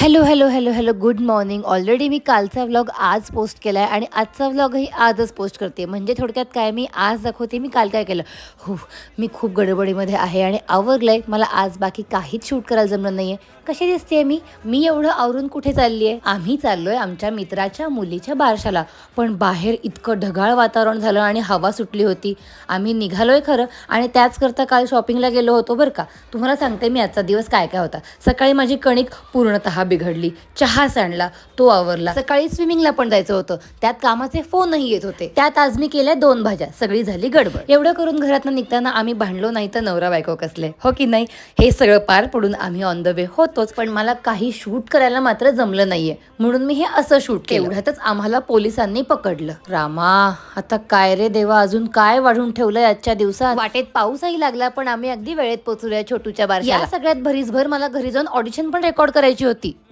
Hello hello hello hello good morning. Already मी कालचा vlog आज पोस्ट केला आहे आणि आजचा व्लॉगही आजच पोस्ट करते. म्हणजे थोडक्यात काय, मी आज दाखवते मी काल काय केलं. मी खूप गडबडीमध्ये आहे आणि आवरलं आहे. मला आज बाकी काहीच शूट करायला जमलं नाही आहे. कशी दिसते मी एवढं आवरून कुठे चालली आहे? आम्ही चाललो आहे आमच्या मित्राच्या मुलीच्या बारशाला. पण बाहेर इतकं ढगाळ वातावरण झालं आणि हवा सुटली होती. आम्ही निघालो आहे खरं आणि त्याचकरता काल शॉपिंगला गेलो होतो बरं का. तुम्हाला सांगते मी आजचा दिवस काय काय होता. सकाळी माझी कणिक पूर्णतः बिघडली, चहा सांडला, तो आवरला. सकाळी स्विमिंगला पण जायचं होतं, त्यात कामाचे फोनही येत होते. त्यात आज मी केल्या 2 भाज्या, सगळी झाली गडबड. एवढं करून घरातनं निघताना आम्ही भांडलो नाही तर नवरा बायको कसले, हो की नाही? हे सगळं पार पडून आम्ही ऑन द वे होतोच, पण मला काही शूट करायला मात्र जमलं नाहीये, म्हणून मी हे असं शूट केलं. एवढ्यातच आम्हाला पोलिसांनी पकडलं. रामा, आता काय रे देवा, अजून काय वाढून ठेवलंय आजच्या दिवसात. वाटेत पाऊसही लागला पण आम्ही अगदी वेळेत पोहोचूया छोटूच्या बारशाला. या सगळ्यात भरीसभर मला घरी जाऊन ऑडिशन पण रेकॉर्ड करायची होती.